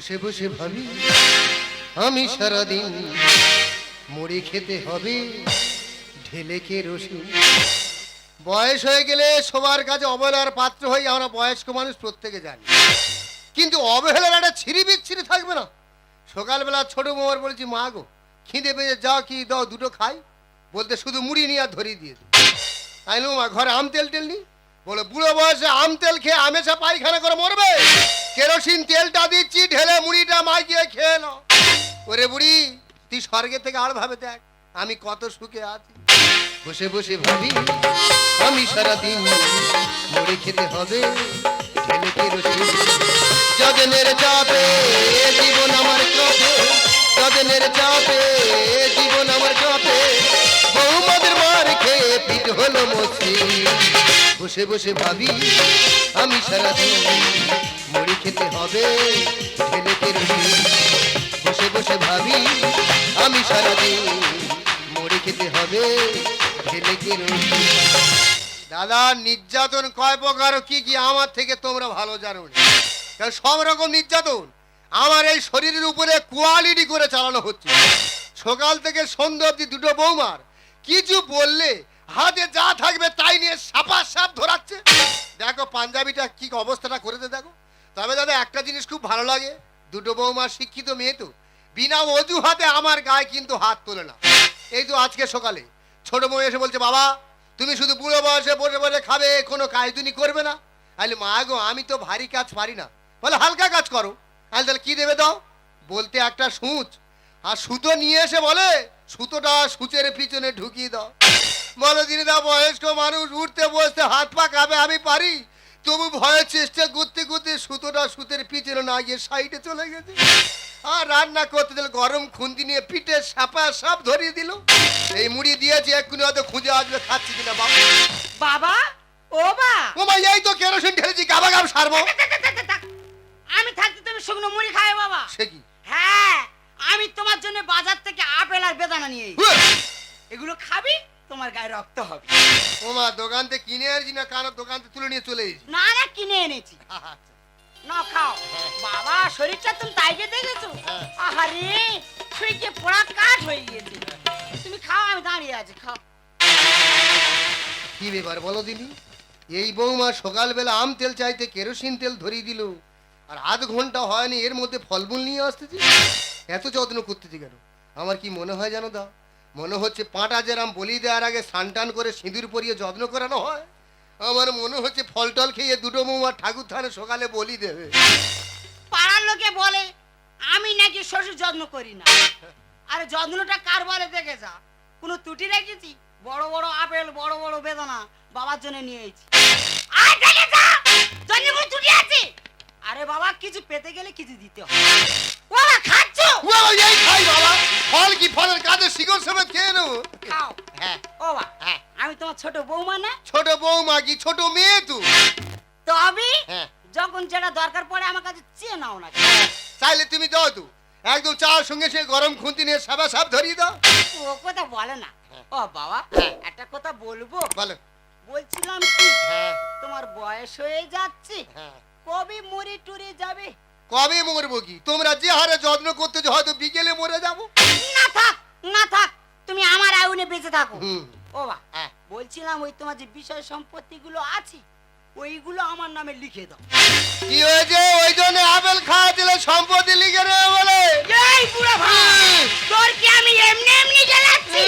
বসে বসে ভাবি আমি সারাদিন মুড়ি খেতে হবে ঢেলে কেরোসিন। বয়স হয়ে গেলে সবার কাছে অবহেলার পাত্র হই আমরা বয়স্ক মানুষ প্রত্যেকে জানি, কিন্তু অবহেলার একটা ছিঁড়ি বিচ্ছিরি থাকবে না। সকালবেলা ছোট বৌমার বলেছি, মা গো খিদে পেয়ে যাও, কি দাও দুটো খাই, বলতে শুধু মুড়ি নিয়ে আর ধরিয়ে দিয়ে আইলো। মা ঘরে আম তেল টেল নি, বলে বুড়ো বয়সে আম তেল খেয়ে আমেশা পায়খানা করে মরবে, কেরোসিন তেলটা দিচ্ছি ঢেলে মুড়িটা মাখিয়ে খেয়ে নাও। ওরে বুড়ি তুই স্বর্গে থেকে আর ভাবে দেখ আমি কত সুখে আছি। বসে বসে ভাবি আমি সারাদিন মুড়ি খেতে হবে ঢেলে কেরোসিন। যজনের চাপে জীবন আমার চাপে, যজনের চাপে জীবন আমার চাপে, বৌমাদের মার খেয়ে পিঠ হলো মসৃণ। বসে বসে ভাবি আমি সারাদিন মুড়ি খেতে হবে ঢেলে কেরোসিন। বসে বসে ভাবি আমি সারাদিন মুড়ি খেতে হবে ঢেলে কেরোসিন। দাদা নির্যাতন কয় প্রকার কি কি আমার থেকে তোমরা ভালো জানো না, কারণ সব রকম নির্যাতন আমার এই শরীরের উপরে কোয়ালিটি করে চালানো হচ্ছে। সকাল থেকে সন্ধ্যা অবধি দুটো বৌমার কিছু বললে হাতে যা থাকবে তাই নিয়ে সাপা সাপ ধরাচ্ছে। দেখো পাঞ্জাবিটা কি অবস্থাটা করেছে দেখো। তবে দাদা একটা জিনিস খুব ভালো লাগে, দুটো বৌমা শিক্ষিত মেয়ে তো বিনা অজুহাতে আমার গায়ে কিন্তু হাত তোলে না। এই তো আজকে সকালে ছোট বউ এসে বলছে, বাবা তুমি শুধু বুড়ো বয়সে বসে বসে খাবে, কোনো কাজদুনি করবে না। আরে মা গো আমি তো ভারী কাজ পারি না। বলে হালকা কাজ করো। আরে তাহলে কি দেবে দাও, বলতে একটা সূচ আর সুতো নিয়ে এসে বলে সুতোটা সূচের পিছনে ঢুকিয়ে দাও। বলো দিনে দা বয়স্ক মানুষ উঠতে বসতে হাত পা কাঁপে, আমি পারি, তবু ভয়ের চেষ্টা করতে করতে সুতোটা সুতের পিছনে না গিয়ে সাইডে চলে গেছে। আর রান্না করতে দিল গরম খুন্তি নিয়ে পিঠে সাপা সাপ ধরিয়ে দিল। এই মুড়ি দিয়েছি এক্ষুনি হয়তো খুঁজে আসবে খাচ্ছি কিনা। বাবা বাবা ও বা ও মা এই তো কেরোসিন ঢেলেছি গাবা গাব সারবো। আমি থাকতে তুমি শুকনো মুড়ি খাবে বাবা? সে কি? হ্যাঁ আমি তোমার জন্য বাজার থেকে আপেল আর বেদানা নিয়ে এগুলো খাবি, তোমার গায়ে রক্ত হবে। ও মা দোকান থেকে কিনে আনছি না কারো দোকান থেকে তুলে নিয়ে চলে এসেছি? না না কিনে এনেছি। না খাও বাবা, শরীরটা তুমি তাইকে দেখেছো? আহারে শুইকে পোড়া কাঠ হয়ে গিয়েছে। তুমি খাও, আমি দাঁড়িয়ে আছি, খাও। কি ব্যাপার বলো দিনি, এই বৌমা সকালবেলা আম তেল চাইতে কেরোসিন তেল ধরিয়ে দিল, আর আধ ঘন্টা হয়নি এর মধ্যে ফলমূল নিয়ে আসতেছি। এত যত্ন করতেছি কেন? আমার কি মনে হয় জানো দা, মনে হচ্ছে পাঁটা যেরাম বলি দেওয়ার আগে সানটান করে সিঁদুর পরিয়ে যত্ন করানো হয়, আমার মনে হচ্ছে ফল টল খেয়ে দুটো বৌমা ঠাকুর থানে সকালে বলি দেবে। পাড়ার লোকে বলে আমি নাকি শ্বশুর যত্ন করি না। আরে যত্নটা কার বলে দেখে যা, কোনো ত্রুটি রেখেছি? বড় বড় আপেল বড় বড় বেদানা বাবার জন্য নিয়ে এসেছি। আর দেখে যা জন্য কোনো ত্রুটি আছে? আরে বাবা কিছু পেতে গেলে কিছু দিতে হয়। বাবা খাচ্ছো? বাবা এই খাই বাবা, ফল কি ফলের কাজে শিকড় সমেত খেয়ে নেবো। খাও। হ্যাঁ ও বা হ্যাঁ আমি তোমার ছোট বৌমা না? ছোট বৌমা কি ছোট মেয়ে তো? তবে হ্যাঁ যখন যেটা দরকার পড়ে আমার কাছে চেয়ে নাও না। চাইলে তুমি দাও তো, একদম চার সঙ্গে সে গরম খুন্তি নিয়ে সাবা সাপ ধরিয়ে দাও। ও কথা বলে না। ও বাবা একটা কথা বলবো? বলো। বলছিলাম কি হ্যাঁ তোমার বয়স হয়ে যাচ্ছে, হ্যাঁ কবে মরে টুরে যাবে? কবে মরবো কি, তোমরা যে হারে যত্ন করতেছো হয়তো বিকেলে মরে যাবো। না থাক না থাক, তুমি আমার আয়ুনে বেঁচে থাকো। হুম ও বা হ্যাঁ বলছিলাম ওই তোমার যে বিষয় সম্পত্তি গুলো আছে ওইগুলো আমার নামে লিখে দাও। কি হয়েছে ওই জন্য আপেল খাওয়া দিলে সম্পত্তি লিখে নেবে বলে? এই বুড়া ভাই তোর কি আমি এমনি এমনি গেলাচ্ছি?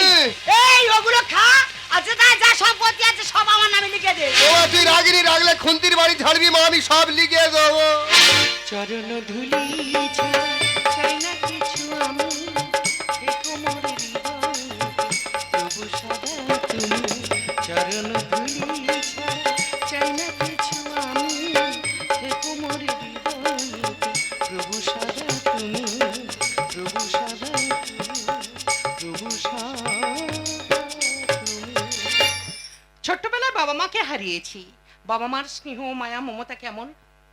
এই ওগুলো খা, আচ্ছা তাই যা সম্পত্তি আছে সব আমার নামে লিখে দে। ও তুই রাগিনি, রাগলে খুন্তির বাড়ি ছাড়বি মা, আমি সব লিখে দেবো। চরণ ধুলি চাই না কিছু আমি, দেখো মোর হৃদয় প্রভু সদা তুমি। চরণ ধুলি চাই না কিছু আমি, দেখো মোর হৃদয় প্রভু সদা তুমি, প্রভু সদা তুমি, প্রভু সদা তুমি। ছোট্টবেলায় বাবা মাকে হারিয়েছি। বাবা মার স্নেহ মায়া মমতা কেমন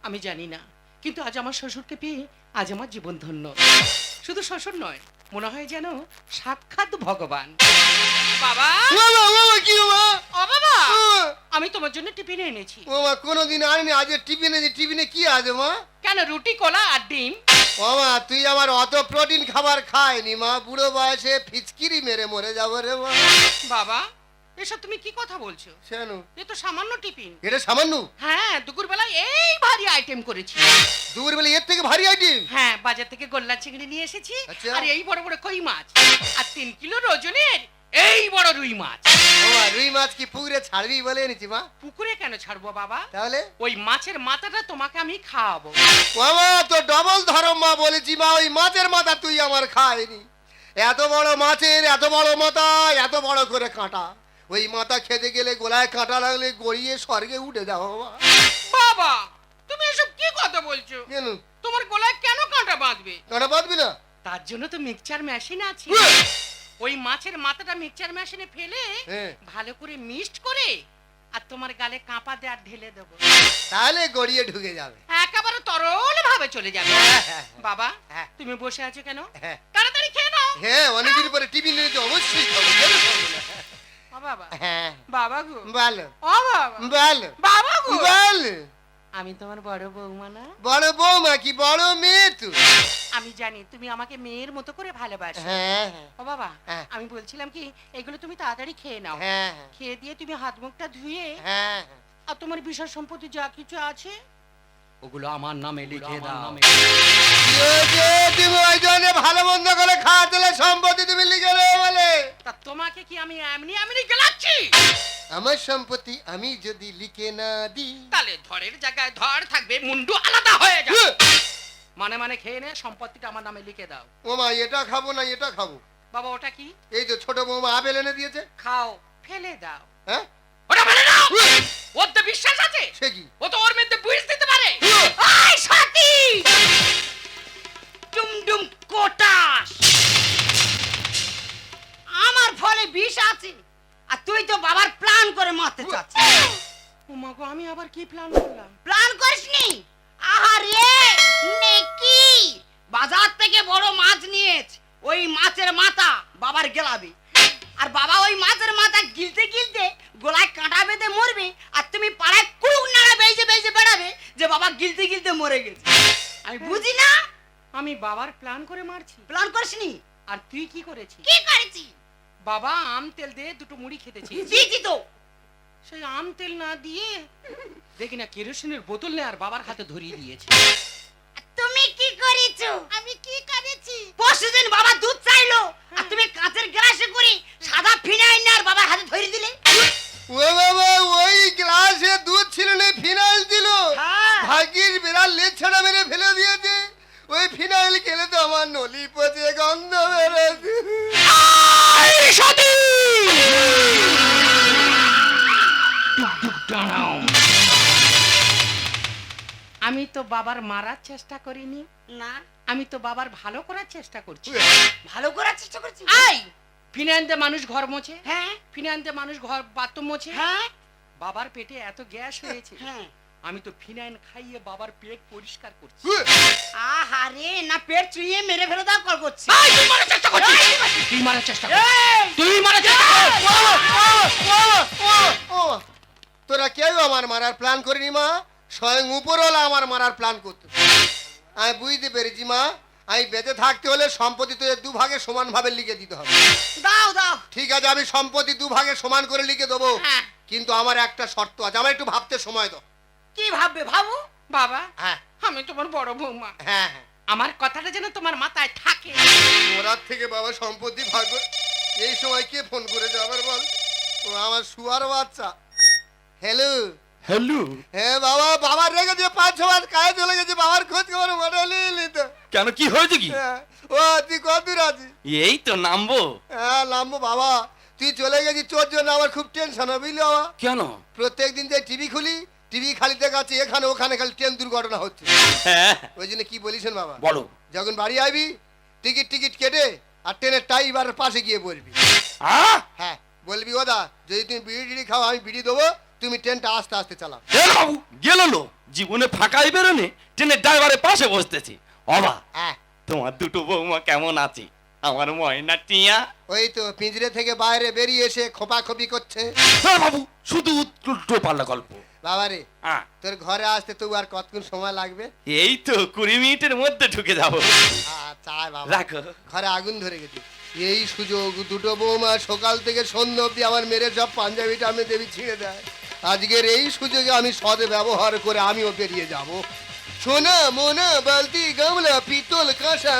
আমি জানি না, কিন্তু আজ আমার শ্বশুরকে পেয়ে আজ আমার জীবন ধন্য। শুধু শ্বশুর নয়, মনে হয় যেন সাক্ষাৎ ভগবান। বাবা বাবা বাবা কি বাবা? ও বাবা আমি তোমার জন্য টিফিন এনেছি। বাবা কোনোদিন আনিনি, আজ টিফিনে কি আছে মা? কেন রুটি কলা আর ডিম? মামা তুই আমার অত প্রোটিন খাবার খায়নি মা, বুড়ো বয়সে ফিচকিরি মেরে মরে যাবো রে মা। বাবা এসব তুমি কি কথা বলছো? শোনো, এ তো সামান্য টিফিন। এটা সামান্য? হ্যাঁ দুপুরবেলায় এই ভারী আইটেম করেছি। দুপুর বেলা এর থেকে ভারী আইটেম? হ্যাঁ বাজার থেকে গোল্লা চিংড়ি নিয়ে এসেছি, আচ্ছা। আর এই বড় বড় কই মাছ, আর 3 কিলো ওজনের এই বড় রুই মাছ। মামা রুই মাছ কি পুকুরে ছাড়বি বলে এনেছি মা? পুকুরে কেন ছাড়বো বাবা? তাহলে ওই মাছের মাথাটা তোমাকে আমি খাওয়াবো। মামা তো ডবল ধরম মা, বলেছি মা ওই মাছের মাথা তুই আমার খায়নি। এত বড় মাছের এত বড় মাথা, এত বড় করে কাঁটা, ওই মাথা খেতে গেলে গোলায় কাঁটা লাগলে গড়িয়ে স্বর্গে উঠে যাও মা। বাবা তুমি এসব কি কথা বলছো? কেন তোমার গলায় কেন কাঁটা বাঁধবে? কাঁটা বাঁধবি না? তার জন্য তো মিক্সচার মেশিন আছে। উহ! ওই মাছের মাথাটা মিক্সচার মেশিনে ফেলে হ্যাঁ। ভালো করে মিক্সড করে আর তোমার গালে কাঁপা দিয়ে আর ঢেলে দেবো, তাহলে গড়িয়ে ঢুকে যাবে। একেবারে তরল ভাবে চলে যাবে। হ্যাঁ, হ্যাঁ, বাবা হ্যাঁ। তুমি বসে আছো কেন? হ্যাঁ। তাড়াতাড়ি খেয়ে নাও। হ্যাঁ অনেকদিন পরে টিফিন নিয়ে তো অবশ্যই খাবো, কেন খাবো না? ও বাবা, হ্যাঁ বাবা গো, বলো ও বাবা, বলো বাবা গো, বলো। আমি তোমার বড় বৌমা না? বড় বৌমা কি বড় মেয়ে তুই? আমি জানি তুমি আমাকে মেয়ের মতো করে ভালোবাসো। হ্যাঁ হ্যাঁ, ও বাবা হ্যাঁ। আমি বলছিলাম কি এগুলো তুমি তাড়াতাড়ি খেয়ে নাও। হ্যাঁ খেয়ে দিয়ে তুমি হাত মুখটা ধুয়ে হ্যাঁ, আর তোমার বিষয় সম্পত্তি যা কিছু আছে ওগুলো আমার নামে লিখে দাও। কি হয়েছে? তুমি ওই জন্য ভালো মন্দ করে খাওয়া দিলে সম্পত্তি তুমি লিখে দেবে বলে? তা তোমাকে কি আমি এমনি এমনি গেলাচ্ছি? আমার সম্পত্তি আমি যদি লিখে না দিই, তাহলে ধরের জায়গায় ধর থাকবে, মুন্ডু আলাদা হয়ে যাবে। মানে মানে খেয়ে নে, সম্পত্তিটা আমার নামে লিখে দাও। ওমা এটা খাবো না এটা খাবো। বাবা ওটা কি? এই তো ছোট বৌমা আপেল এনে দিয়েছে। খাও, ফেলে দাও। হ্যাঁ ওটা ফেলে দাও। ওর তো বিশ্বাস আছে, সে কি? ও তো ওর মধ্যে বুঝ দিতে পারে। আয় সতী ডুমডুম কোটাস, আমার ফলে বিষ আছে আর তুই তো বাবার প্ল্যান করে মারতে চাচ্ছিস। ও মা গো, আমি আবার কি প্ল্যান করলাম? প্ল্যান করিসনি? আহারে নেকি, বাজার থেকে বড় মাছ নিয়েছ, ওই মাছের মাথা বাবার গেলাবে, আর বাবা ওই মাছের মাথা গিলতে গিলতে গলায় কাঁটা বেঁধে মরবে, আর তুমি পাড়ায় কুড়ুক নাড়া বেজে বেজে বেড়াবে যে বাবা গিলতে গিলতে মরে গেছে। আমি বুঝি না। আমি বাবার প্ল্যান করে মারছি, প্ল্যান করিসনি? আর তুই কি করেছিস? কি করেছি? বাবা আম তেল দিয়ে দুটো মুড়ি খেতেছি, দিয়েছি তো। সেই আম তেল না দিয়ে দেখি না কেরোসিনের বোতল নিয়ে আর বাবার হাতে ধরিয়ে দিয়েছে। তুমি কি করেছো? আমি কি করেছি? পরশুদিন বাবা দুধ চাইলো আর তুমি কাঁচের গ্লাসে করে সাদা ফিনাইল আর বাবার হাতে ধরে দিলে। ও বাবা ওই গ্লাসে দুধ ছিল না, ফিনাইল দিল। হ্যাঁ। ভাগ্যির বিড়াল লেজ ছাড়া মেরে ফেলে দিয়েছে। ওই ফিনাইল খেলে তো আমার নলি পচে গন্ধ বেরোছে। আমি তো বাবার মারার চেষ্টা করিনি, না, আমি তো বাবার ভালো করার চেষ্টা করছি। ভালো করার চেষ্টা করছি। আই ফিনান্তে মানুষ ঘর মোছে, হ্যাঁ ফিনান্তে মানুষ ঘর বাথরুম মোছে। হ্যাঁ বাবার পেটে এত গ্যাস হয়েছে, হ্যাঁ। আমি তো ফিনাইল খাইয়ে বাবার পেট পরিষ্কার করছি। আহারে না, পেট চুইয়ে মেরে ফেলে দাও কল করছি। এই, তুই মারার চেষ্টা করছিস, তুই মারার চেষ্টা করছিস, এই! তুই মারার চেষ্টা করছিস। তোরা কেউ আমার মারার প্ল্যান করিনি মা, স্বয়ং উপরওয়ালা আমার মারার প্ল্যান করতো। আমি বুঝতে পেরেছি মা, আমি বেঁচে থাকতে হলে সম্পত্তি তোদের দুভাগে সমান ভাবে লিখে দিতে হবে। দাও দাও। ঠিক আছে আমি সম্পত্তি দুভাগে সমান করে লিখে দেবো, হ্যাঁ। কিন্তু আমার একটা শর্ত আছে, আমার একটু ভাবতে সময় দাও। কি ভাববে ভাবো। বাবা হ্যাঁ আমি তোমার বড় বৌমা, হ্যাঁ হ্যাঁ, আমার কথাটা যেন তোমার মাথায় থাকে। ওরার থেকে বাবা সম্পত্তি ভাগ করে- এই সময় কে ফোন করে যাবার বল? ও আমার শুয়ার বাচ্চা। হ্যালো হ্যালো, হ্যাঁ বাবা, বাবার রেখে দিয়ে 5-6 মাস কাজে চলে গেছে, বাবার খোঁজ খবর মোটা নিলি তো। কেন কি হয়েছে কি? হ্যাঁ, ও তুই কত দূর আছিস? এই তো নামবো। হ্যাঁ নামবো বাবা, তুই চলে গেছিস, তোর জন্য আমার খুব টেনশন হয় বুঝলি বাবা। কেন? প্রত্যেক দিন যে টিভি খুলি, টিভি খালি দেখাচ্ছে এখানে ওখানে খালি ট্রেন দুর্ঘটনা হচ্ছে। হ্যাঁ ওই জন্য কি বলিসেন বাবা, বলো। যখন বাড়ি আইবি টিকিট টিকিট কেটে আর ট্রেনের টাইবারের পাশে গিয়ে বলবি। হ্যাঁ বলবি ওদা যদি তুমি বিড়ি টিড়ি খাও আমি বিড়ি দেবো, তুমি ট্রেনটা আস্তে আস্তে চালাও। বাবু গেল লো, জীবনে ফাঁকাই বেরোনে ট্রেনের ড্রাইভারের পাশে বসতেছি। অবা হ্যাঁ তোমার দুটো বৌমা কেমন আছে? আমার ময়না টিয়া। ওই তো পিঞ্জরে থেকে বাইরে বেরিয়ে এসে খোপাখোপি করছে। হ্যাঁ বাবু, শুধু উল্টো পাল্লা গল্প। বাবারে হ্যাঁ তোর ঘরে আসতে তো আর কতক্ষণ সময় লাগবে? এই তো 20 মিনিটের মধ্যে ঢুকে যাবো। আচ্ছা আয় বাবা, রাখো। ঘরে আগুন ধরে গেছে। এই সুযোগ দুটো বৌমা সকাল থেকে সন্ধ্যা অব্দি আমার মেরে সব পাঞ্জাবিটা আমি দেবী ছিঁড়ে দেয়। আজকের এই সুযোগে আমি সদ ব্যবহার করে আমিও বেরিয়ে যাব। সোনা মোনা বালতি গামলা পিতল কাঁসা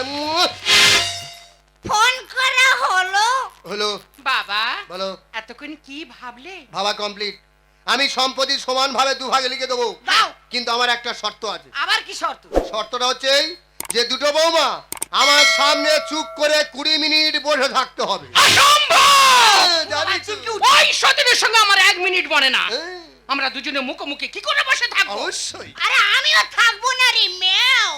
ফোন করা হলো? হলো। বাবা বলো। এতক্ষণ কি ভাবলে? ভাবা কমপ্লিট। আমি সম্পত্তি সমান ভাবে দুভাগে লিখে দেবো, দাও। কিন্তু আমার একটা শর্ত আছে। আবার কি শর্ত? শর্তটা হচ্ছে এই, যে দুটো বৌমা আমার সামনে চুপ করে 20 মিনিট বসে থাকতে হবে। জানি তো। ওই সতীনের সঙ্গে আমার 1 মিনিট বনে না। হ্যাঁ, আমরা দুজনে মুখোমুখি কি করে বসে থাকবো? অবশ্যই। আরে আমিও থাকবো না রে মেও।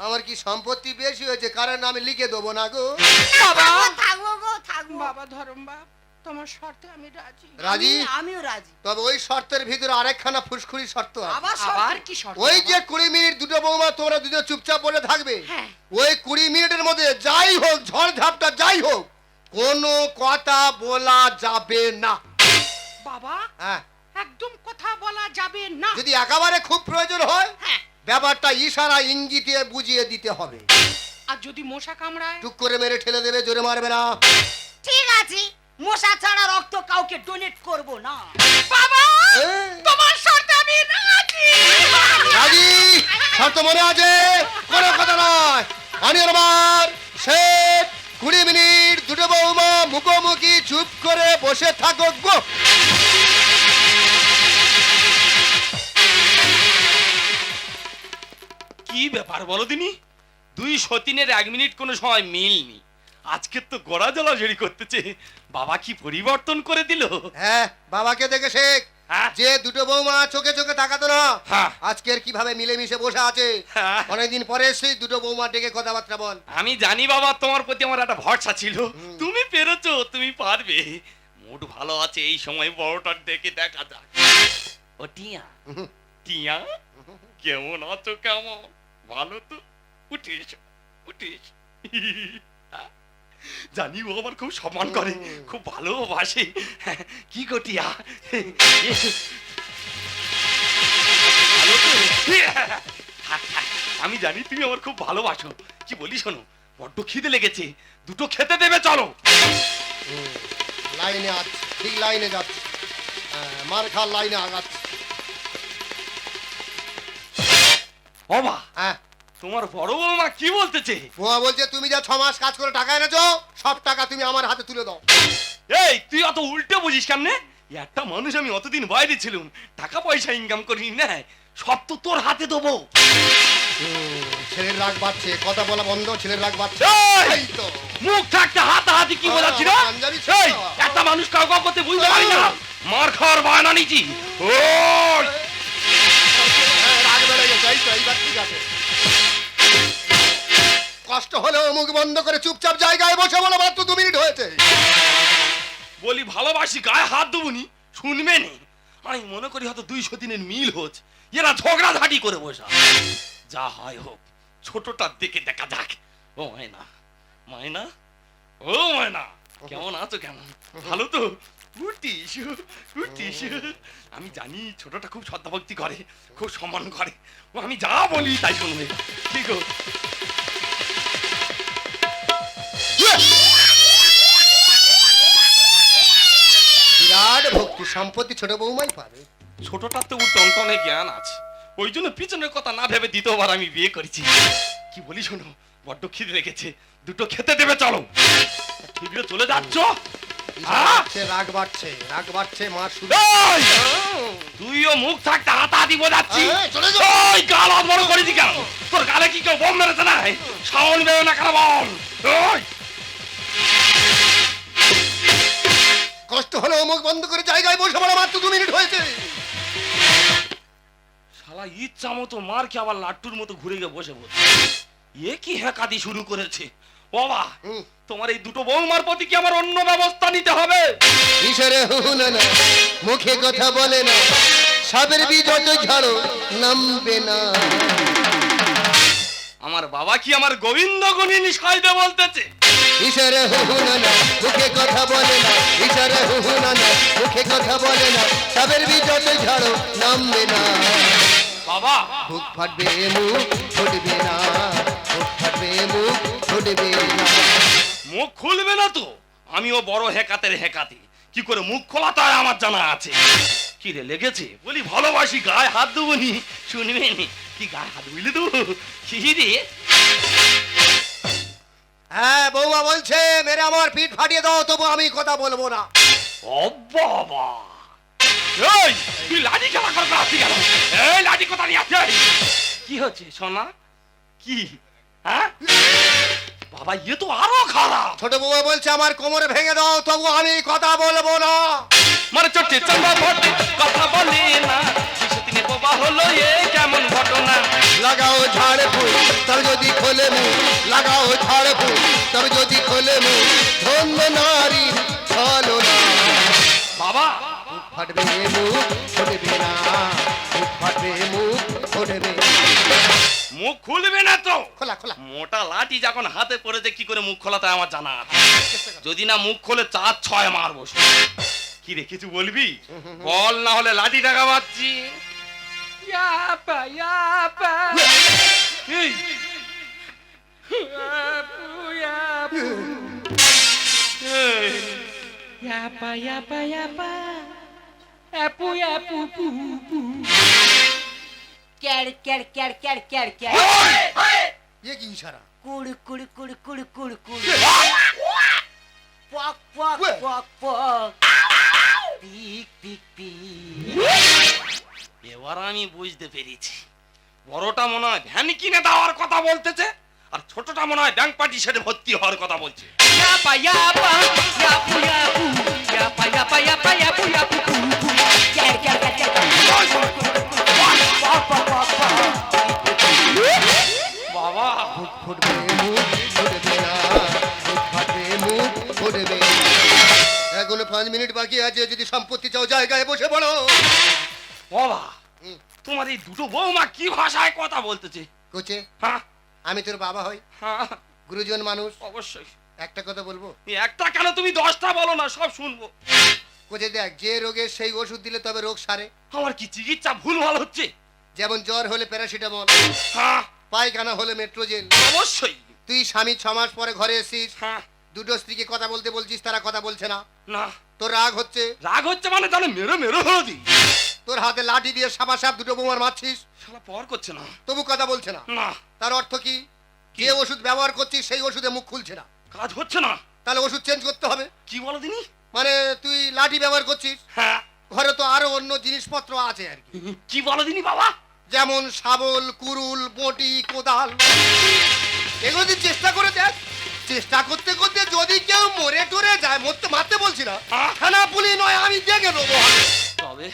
আমার কি সম্পত্তি বেশি হয়েছে, কারণ আমি লিখে দেবো না গো। বাবা থাকবো গো, থাকবো। বাবা ধরম বাপ, তোমার শর্তে আমি রাজি। রাজি? আমিও রাজি। তবে ওই শর্তের ভিতরে আরেকখানা ফুসকুড়ি শর্ত আছে। আবার আবার কি শর্ত? ওই যে বাবা? 20 মিনিট দুটো বৌমা তোমরা দুজন চুপচাপ বলে থাকবে। হ্যাঁ। ওই 20 মিনিটের মধ্যে যাই হোক, ঝড় ঝাপটা যাই হোক, কোনো কথা বলা যাবে না। বাবা হ্যাঁ, একদম কথা বলা যাবে না। যদি একেবারে খুব প্রয়োজন হয় হ্যাঁ। ব্যাপারটা ইশারা ইঙ্গিতে বুঝিয়ে দিতে হবে। আর যদি মশা কামড়ায়? টুক করে মেরে ঠেলে দেবে, জোরে মারবে না। ঠিক আছে, মশা ছাড়া রক্ত কাউকে ডোনেট করব না। বাবা এই, তোমার শর্তে আমি রাজি। রাজি? শর্ত মনে আছে? কোনো কথা নয়। আমি আমার শেষ 20 মিনিট দুটো বৌমা মুখোমুখি চুপ করে বসে থাকো গো। কি ব্যাপার বলো দিনি, 2 সতীনের 1 মিনিট কোনো সময় মিলনি। আজকে তো গড়া জ্বালাঝড়ি করতেছে। বাবা কি পরিবর্তন করে দিল। হ্যাঁ, বাবাকে দেখে শেখ। হ্যাঁ। যে দুটো বৌমা চোখে চোখে তাকাতো না, হ্যাঁ। আজকের কিভাবে মিলেমিশে বসে আছে। হ্যাঁ। অনেকদিন পরে সেই দুটো বৌমা ডেকে কথাবার্তা বল। আমি জানি বাবা, তোমার প্রতি আমার একটা ভরসা ছিল। তুমি পেরেছো, তুমি পারবে। মুড ভালো আছে, এই সময় বড়টার ডেকে দেখা যাক। ও টিয়া, টিয়া কেমন আছো? কেমন? ভালো তো? উঠিস উঠিস। জানি ও আমার খুব সম্মান করে, খুব ভালোবাসে। কি গো টিয়া, ভালো তো? আমি জানি তুমি আমার খুব ভালোবাসো। কি বলি শোনো, বড্ড খিদে লেগেছে, দুটো খেতে দেবে, চলো। লাইনে আছ, ঠিক লাইনে যাচ্ছে। মার খার লাইনে আগাচ্ছে। বাবা, হ্যাঁ, তোমার বড় বৌমা কি বলতেছে? বৌমা বলছে তুমি যা 6 মাস কাজ করে টাকা এনেছো, সব টাকা তুমি আমার হাতে তুলে দাও। এই তুই অত উল্টে বুঝিস কেমনে? একটা মানুষ, আমি অতদিন বাইরে ছিলাম, টাকা পয়সা ইনকাম করি না, সব তো তোর হাতে দেবো। ছেলের রাগ বাড়ছে, কথা বলা বন্ধ, ছেলের রাগ বাড়ছে। এই! এই তো মুখ থাকতে হাতাহাতি কি বোঝাচ্ছি না? পাঞ্জাবি ছিল। এই, একটা মানুষ কাউ কাউ করতে বুঝতে পারি না, মার খাওয়ার বায়না নিচ্ছি। ওই! হ্যাঁ, রাগ বেড়ে গেছে। এই তো, এইবার ঠিক আছে। কষ্ট হলেও মুখ বন্ধ করে চুপচাপ জায়গায় বসে বলো, মাত্র 2 মিনিট হয়েছে। বলি ভালোবাসি, গায়ে হাত দেবুনি, শুনবে নি। আমি মনে করি হয়তো 2 সতীনের মিল হচ্ছে, এরা ঝগড়া ঝাঁটি করে বসা। যা হয় হোক, ছোটটার দিকে দেখা যাক। ও মায়না, মায়না, ও মায়না, কেমন আছো? কেমন? ভালো তো? উঠিস উঠিস। আমি জানি ছোটটা খুব শ্রদ্ধাভক্তি করে, খুব সম্মান করে। ও আমি যা বলি তাই শুনবে। ঠিক গো? বিরাট ভক্তি, সম্পত্তি ছোট বৌমাই পাবে। ছোটটার তো টনটনে জ্ঞান আছে, ওই জন্য পিছনের কথা না ভেবে দ্বিতীয়বার আমি বিয়ে করেছি। কি বলি শোনো, বড্ড খিদে লেগেছে, দুটো খেতে দেবে, চলো। ঠিকরে চলে যাচ্ছ? রাগ বাড়ছে, রাগ বাড়ছে, মা শুধু। এই! তুইও মুখ থাকতে হাতাহাতি বোঝাচ্ছি। এই, চলে যাও। ওই গাল হাত বড় করেছি কেন? তোর গালে কি কেউ বোম মেরেছে না? সাউন্ড বেরো না কেন বল? ওই! কষ্ট হলেও মুখ বন্ধ করে জায়গায় বসে বলো, মাত্র 2 মিনিট হয়েছে। শালা ইচ্ছা মতো মার কি আবার লাট্টুর মতো ঘুরে গিয়ে বসে বলছে। এ কি হ্যাকাদি শুরু করেছে? বাবা, তোমার এই দুটো বৌমার প্রতি কি আমার অন্য ব্যবস্থা নিতে হবে? ইশারে হুনা না, মুখে কথা বলে না, সাবের বীজ যত ঝাড়ো নামবে না। আমার বাবা কি আমার গোবিন্দ গুণিনী সাইবে বলতেছে? ইশারা হুহু না না মুখে কথা বলে না, ইশারা হুহু না না মুখে কথা বলে না, সাবের বীজ যত ঝাড়ো নামবে না। বাবা বুক ফাটবে মুখ ফুটবে না, বুক ফাটবে মুখ ফুটবে না। মুখ খুলবে না তো? আমিও বড় হেকাতের হেকাতে, কি করে মুখ খোলা তাই আমার জানা আছে। কি রে লেগেছে? বলি ভালোবাসি গায়ে হাত দেবো নি, শুনবে নি? কি গায়ে হাত বুঝলে তো? কি রে? হ্যাঁ বৌমা বলছে মেরে আমার পিঠ ফাটিয়ে দাও, তবু আমি কথা বলবো না। ও বাবা, এই তুই লাঠি খেলা করতে আসছি কেন? এই লাঠি কোথা নিয়ে আসছে? কি হচ্ছে সোনা? কি হ্যাঁ বাবা, ইয়ে তো আরো খারাপ। ছোট বৌমা বলছে আমার কোমরে ভেঙে দাও, তবু আমি কথা বলবো না। মানে চোটে চন্দা ভর্তি কথা বলি না, শিশুদিনে বাবা হলো এ কেমন ঘটনা। লাগাও ঝাড় ফুল তবে যদি খোলে মুখ, লাগাও ঝাড় ফুল তবে যদি খোলে মুখ, ধন্য নারীর ছলো না। বাবা মুখ ফাটবে মুখ ফুটবে না, মুখ ফাটবে মুখ ফুটবে না। মুখ খুলবে না তো? খোলা খোলা। মোটা লাঠি যখন হাতে পড়েছে, কি করে মুখ খোলাতে আমার জানা আছে। যদি না মুখ খোলে 4-6 মারবো। কি রে কিছু বলবি? বল, না হলে লাঠি টাকা পাচ্ছি। ইয়াপা ইয়াপা এই ইয়াপু ইয়াপু এই, ইয়াপা ইয়াপা ইয়াপা আপু আপু পু পু ক্যাড় ক্যাড় ক্যাড় ক্যাড় ক্যাড় ক্যাড় ইয়ে কি ইশারা? কুড় কুড় কুড় কুড় কুড় কুড় পক পক পক পক পিক পিক পিক। এবার আমি বুঝতে পেরেছি, বড়টা মনে হয় ভ্যান কিনে দেওয়ার কথা বলতেছে, আর ছোটটা মনে হয় ব্যাংক পার্টি সেটে ভর্তি হওয়ার কথা বলছে। ইয়াপা ইয়াপা ইয়াপু ইয়াপু ইয়াপা ইয়াপা ইয়াপা ইয়াপু ইয়াপু পু পু ক্যাড় ক্যাড় ক্যাড় ক্যাড় পক পক পক পক। বাবা মুখ ফুটবে মুখ ফুটবে না, মুখ ফাটবে মুখ ফুটবে না। এখনো 5 মিনিট বাকি আছে, যদি সম্পত্তি চাও জায়গায় বসে পড়ো। বাবা হুম। তোমার এই দুটো বৌমা কি ভাষায় কথা বলতেছে? কোচে হ্যাঁ আমি তোর বাবা হই, হ্যাঁ গুরুজন মানুষ, অবশ্যই। একটা কথা বলবো। এই একটা কেন, তুমি 10টা বলো না, সব শুনবো। কোচে দেখ, যে রোগের সেই ওষুধ দিলে তবে রোগ সারে। আমার কি চিকিৎসা ভুল ভাল হচ্ছে? যেমন জ্বর হলে প্যারাসিটামল, হ্যাঁ পায়খানা হলে মেট্রোজেল। অবশ্যই। তুই স্বামী 6 মাস পরে ঘরে এসেছিস, হ্যাঁ দুটো স্ত্রীকে কথা বলতে বলছিস, তারা কথা বলছে না, না, তোর রাগ হচ্ছে। রাগ হচ্ছে মানে তাহলে মেরো মেরো হলো দি। তোর হাতে লাঠি দিয়ে সাপ দুটো বোমার মারছিস, শালা পর করছে না। তবু কথা বলছে না। না, তার অর্থ কি? যে ওষুধ ব্যবহার করছিস সেই ওষুধে মুখ খুলছে না, কাজ হচ্ছে না। তাহলে ওষুধ চেঞ্জ করতে হবে। কি বলো দিনি? মানে তুই লাঠি ব্যবহার করছিস, হ্যাঁ ঘরে তো আরো অন্য জিনিসপত্র আছে আর কি, কি বলো দিনি বাবা? যেমন শাবল, কুরুল, বটি, কোদাল। এগুলো তুই চেষ্টা করে দেখ। চেষ্টা করতে করতে যদি কেউ মরে টরে যায়, মারতে বলছি না, হ্যাঁ? থানা পুলিশ নয়, আমি দেখে নেবো। তবে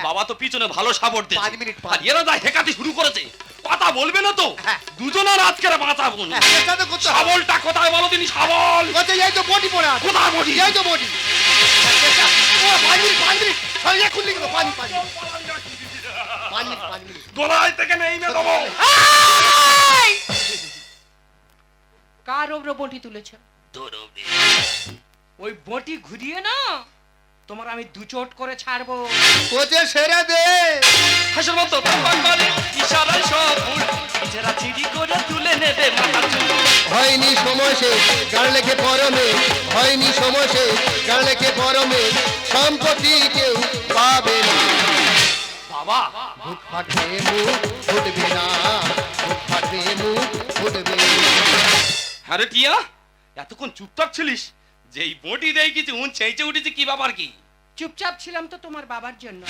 বাবা তো পিছনে ভালো সাপোর্ট দিচ্ছে। 5 মিনিট, 5 আর এরা যা হেকাতে শুরু করেছে, কথা বলবে না তো? হ্যাঁ। দুজনের আজকের বাঁচাবো না। হ্যাঁ, চেষ্টা তো করতে হবে। শাবলটা কোথায় বলো দিনি? শাবল কোথায়? এই তো বটি পড়ে আছে। কোথায় বটি? এই তো বটি। হ্যাঁ, চেষ্টা। ও 5 মিনিট, 5 মিনিট। সরিয়ে খুললি কেন? 5 মিনিট, 5 মিনিট। গোড়ায় থেকে নেই না দেবো। কার ওপর বটি তুলেছো? তোর অবধি। ওই বটি ঘুরিয়ে না তোমার আমি 2 চোট করে ছাড়বো। কোচে সেরে দে। হাসির মতো তখন বলে ইশারায় সব ভুল, নিজেরা চিড়ি করে তুলে নেবে মাথার চুল। হয়নি সময় শেষ, গান লেখে পরমে, হয়নি সময় শেষ, গান লেখে পরমে, সম্পত্তি কেউ পাবে না। বাবা মুখ ফাটবে মুখ ফুটবে না, মুখ ফাটবে মুখ ফুটবে না। হ্যাঁ রে টিয়া, এতক্ষণ চুপচাপ ছিলিস, যেই বটি দেয় কিছু উন চেঁচে উঠেছে, কি ব্যাপার কি? চুপচাপ ছিলাম তো তোমার বাবার জন্য।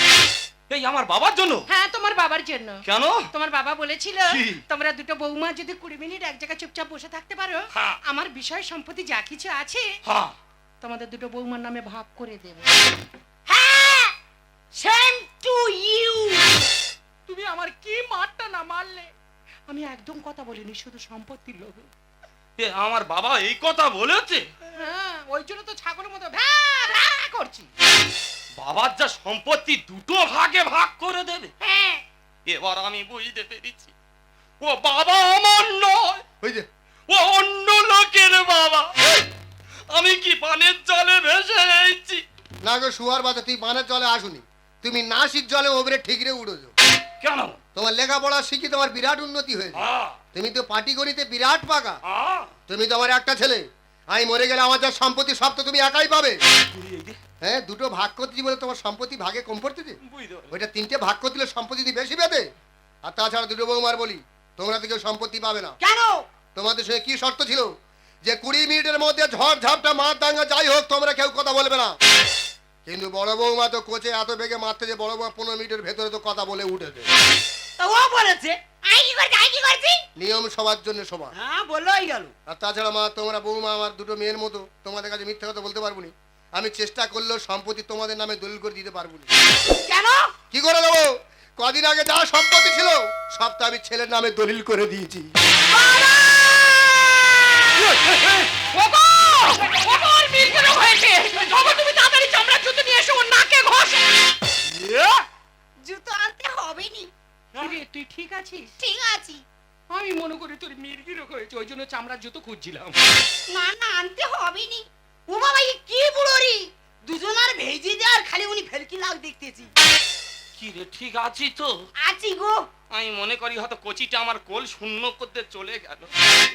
এই আমার বাবার জন্য? হ্যাঁ তোমার বাবার জন্য। কেন? তোমার বাবা বলেছিল কি? তোমরা দুটো বৌমা যদি 20 মিনিট এক জায়গায় চুপচাপ বসে থাকতে পারো, হ্যাঁ। আমার বিষয় সম্পত্তি যা কিছু আছে হ্যাঁ তোমাদের দুটো বৌমার নামে ভাগ করে দেব। হ্যাঁ, সেম টু ইউ। তুমি আমার কি মারটা না মারলে? আমি একদম কথা বলিনি, শুধু সম্পত্তির লোভে। এ আমার বাবা এই কথা বলেছে? হ্যাঁ, ওই জন্য তো ছাগলের মতো ভ্যা ভ্যা করছি। বাবার যা সম্পত্তি দুটো ভাগে ভাগ করে দেবে? হ্যাঁ, এবার আমি বুঝতে পেরেছি, ও বাবা আমার নয়, ওই যে ও অন্য লোকের বাবা। আমি কি পানের জলে ভেসে যাচ্ছি? না গো শুয়ার বাচ্চা, তুই পানের জলে আসুনি, তুমি নাসির জলে ওপরে ঠিকরে উড়েছো। কেন? তোমার লেখাপড়া শিখি তোমার বিরাট উন্নতি হয়েছে। হ্যাঁ, তুমি তো পাটিগণিতে বিরাট পাকা। হ্যাঁ। তুমি তো আমার একটা ছেলে, আমি মরে গেলে আমার যা সম্পত্তি সব তো তুমি একাই পাবে। হ্যাঁ, দুটো ভাগ করতেছি বলে তোমার সম্পত্তি ভাগে কম পড়তেছে। বুঝতে পারলাম। ওইটা তিনটে ভাগ করে দিলে সম্পত্তি যদি বেশি পেতে। আর তাছাড়া দুটো বৌমার বলি, তোমরা তো কেউ সম্পত্তি পাবে না। কেন? তোমাদের সঙ্গে কি শর্ত ছিল যে 20 মিনিটের মধ্যে ঝড় ঝাপটা মার দাঙ্গা যাই হোক তোমরা কেউ কথা বলবে না। কিন্তু বড় বৌমা তো কোচে এত বেগে মারতে যে বড় বৌমা 15 মিনিটের ভেতরে তো কথা বলে উঠেছে। তো ও বলেছে আমি কি করছি? নিয়ম সবার জন্য সমান। হ্যাঁ, বললেই গেল। আর তাছাড়া মা, তোমরা বৌমা আমার দুটো মেয়ের মতো, তোমাদের কাছে মিথ্যা কথা বলতে পারবো না। আমি চেষ্টা করলেও সম্পত্তি তোমাদের নামে দলিল করে দিতে পারবো না। কেন? কি করে দেবো? কদিন আগে যা সম্পত্তি ছিল সব তো আমি ছেলের নামে দলিল করে দিয়েছি। জুতো আনতে হবে নি। কিরে, তুই ঠিক আছিস? ঠিক আছে। আমি মনে করি তোর মির্গি রোগ হয়েছে, ওই জন্য চামড়ার জুতো খুঁজছিলাম। না না, আনতে হবে নি। ও বাবা, এই কি বুড়োরি, দুজনার ভেজি দে আর খালি উনি ফেলকি লাগ দেখতেছি। কি রে, ঠিক আছি তো? আছি গো। আমি মনে করি হয়তো কচিটা আমার কোল শূন্য করতে চলে গেল।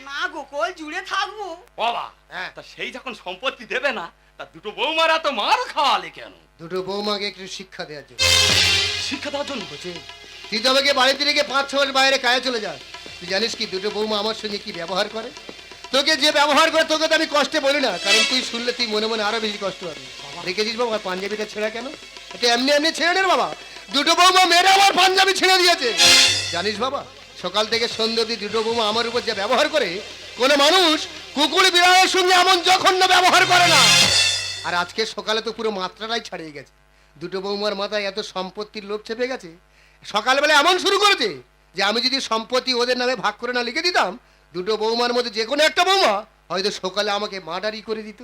না গো, কোল জুড়ে থাকবো। বাবা, হ্যাঁ, তা সেই যখন সম্পত্তি দেবে না, তা দুটো বৌমারা তো মার খাওয়ালে কেন? দুটো বৌমাকে একটু শিক্ষা দেওয়ার জন্য। শিক্ষা দেওয়ার জন্য? বলছে তুই তো আমাকে বাড়িতে রেখে 5-6 মাস বাইরে কাজে চলে যাস। তুই জানিস কি দুটো বৌমা আমার সঙ্গে কি ব্যবহার করে? তোকে যে ব্যবহার করে তোকে তো আমি কষ্টে বলি না, কারণ তুই শুনলে তুই মনে মনে আরো বেশি কষ্ট হবে। দেখেছিস বাবা পাঞ্জাবিটা ছেঁড়া কেন? এটা এমনি এমনি ছেড়ে নে বাবা। দুটো বৌমা মেরে আমার পাঞ্জাবি ছেড়ে দিয়েছে। জানিস বাবা, সকাল থেকে সন্ধ্যা অবধি দুটো বৌমা আমার উপর যে ব্যবহার করে, কোনো মানুষ কুকুর বিড়ালের সঙ্গে এমন জঘন্য ব্যবহার করে না। আর আজকে সকালে তো পুরো মাত্রাটাই ছাড়িয়ে গেছে। দুটো বৌমার মাথায় এত সম্পত্তির লোভ চেপে গেছে, সকালবেলা এমন শুরু করেছে যে আমি যদি সম্পত্তি ওদের নামে ভাগ করে না লিখে দিতাম, দুটো বৌমার মধ্যে যে কোনো একটা বৌমা হয়তো সকালে আমাকে মার্ডারই করে দিত।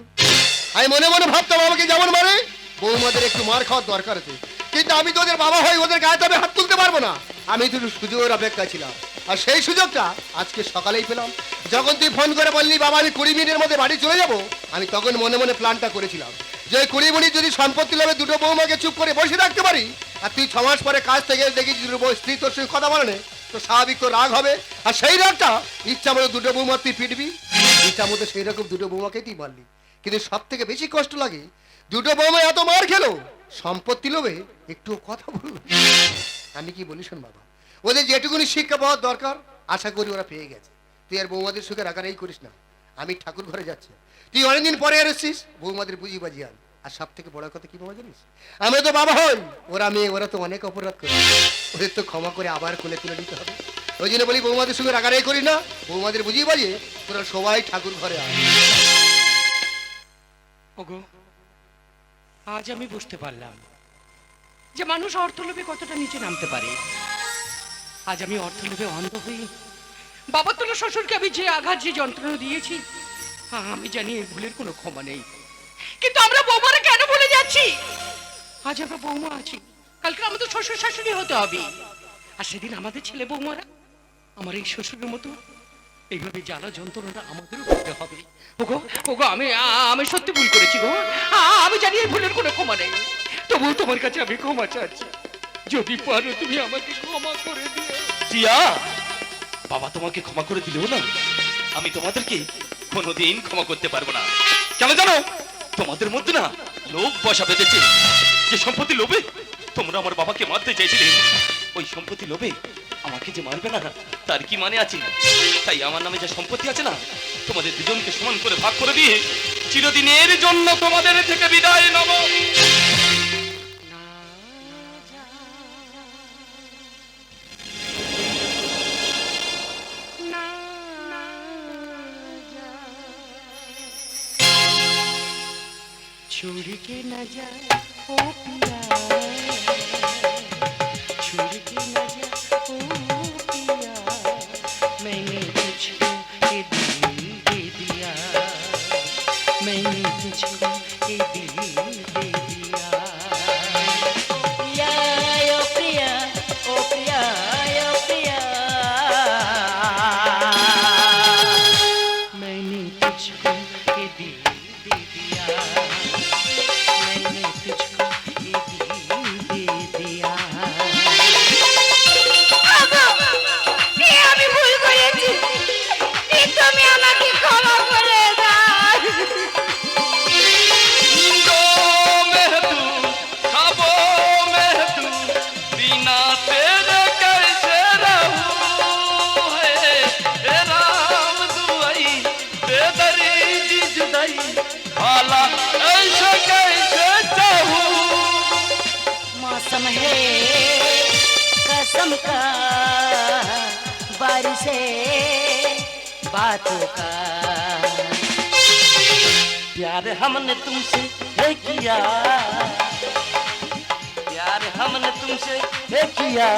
আমি মনে মনে ভাবতাম আমাকে যেমন মারে বৌমাদের একটু মার খাওয়ার দরকার আছে, কিন্তু আমি তো ওদের বাবা হয়ে ওদের গায়ে তবে হাত তুলতে পারবো না। আমি শুধু সুযোগের অপেক্ষা ছিলাম, আর সেই সুযোগটা আজকে সকালেই পেলাম। যখন তুই ফোন করে বললি বাবা আমি 20 মিনিটের মধ্যে বাড়ি চলে যাব, আমি তখন মনে মনে প্ল্যানটা করেছিলাম যে ওই 20 মিনিট যদি সম্পত্তি লাভে দুটো বৌমাকে চুপ করে বসে রাখতে পারি, আর তুই 6 মাস পরে কাজ থেকে দেখি দুটো স্ত্রী তোর সঙ্গে কথা বলে না, তো স্বাভাবিক তো রাগ হবে। আর সেই রাগটা ইচ্ছা মতো দুটো বৌমা তুই পিটবি, ইচ্ছা মতো সেই রকম দুটো বৌমাকে তুই মারলি। কিন্তু সব থেকে বেশি কষ্ট লাগে দুটো বৌমা এত মার খেলো, সম্পত্তি লোভে একটু কথা বললো। আমি কি বলি শোন বাবা, ওদের যেটুকুনি শিক্ষা পাওয়ার দরকার আশা করি ওরা পেয়ে গেছে। তুই আর বৌমাদের সুখে রাখারাই করিস না। আমি ঠাকুর ঘরে যাচ্ছি, তুই অনেকদিন পরে এসেছিস, বৌমাদের বুঝি বাজি আন। আর সব থেকে বড় কথা কি বাবা জানিস, আমি তো বাবা হই, ওরা মেয়ে, ওরা তো অনেক অপরাধ করে, ওদের তো ক্ষমা করে আবার কোলে তুলে নিতে হবে। ওই জন্য বলি বৌমাদের সঙ্গে রাগারাই করি না, বৌমাদের বুঝিয়ে বাজিয়ে তোরা সবাই ঠাকুর ঘরে আয়। ওগো, আজ আমি বুঝতে পারলাম যে মানুষ অর্থলোভে কতটা নিচে নামতে পারে। আজ আমি অর্থলোভে অন্ধ হই, বাবা তোর শ্বশুরকে আমি যে আঘাত যে যন্ত্রণা দিয়েছি, আমি জানি এই ভুলের কোনো ক্ষমা নেই। কিন্তু আমরা বৌমারা কেন ভুলে যাচ্ছি? আজ আমরা বৌমা আছি, কালকে আমাদের শ্বশুর শাশুড়ি হতে হবে, আর সেদিন আমাদের ছেলে বৌমারা আমার এই শ্বশুরের মতো এইভাবে জ্বালা যন্ত্রণাটা আমাদেরও করতে হবে। ওগো ওগো, আমি সত্যি ভুল করেছি গো, আমি জানি এই ভুলের কোনো ক্ষমা নেই, তবুও তোমার কাছে আমি ক্ষমা চাচ্ছি। যদি পারো তুমি আমাকে ক্ষমা করে দিও। টিয়া, বাবা তোমাকে ক্ষমা করে দিলেও না, আমি তোমাদেরকে কোনোদিন ক্ষমা করতে পারবো না। কেন জানো? তোমাদের মধ্যে না লোভ বসা বেঁধেছে। যে সম্পত্তি লোভে তোমরা আমার বাবাকে মারতে চাইছিলে, ওই সম্পত্তি লোভে আমাকে যে মারবে না তার কি মানে আছে? তাই আমার নামে যে সম্পত্তি আছে না, তোমাদের দুজনকে সমান করে ভাগ করে দিয়ে চিরদিনের জন্য তোমাদের থেকে বিদায় নেব। छोड़ के न जा ओ पिया, छोड़ के न जा ओ पिया, मैंने तुझको ये दिल दे दिया, मैंने तुझको ये दिल दे दिया। पिया ओ पिया, ओ पिया ओ पिया, मैंने तुझको ये दिल दे दिया। का बारिशे बातों का। प्यार हमने तुमसे है किया, प्यार हमने तुमसे है किया,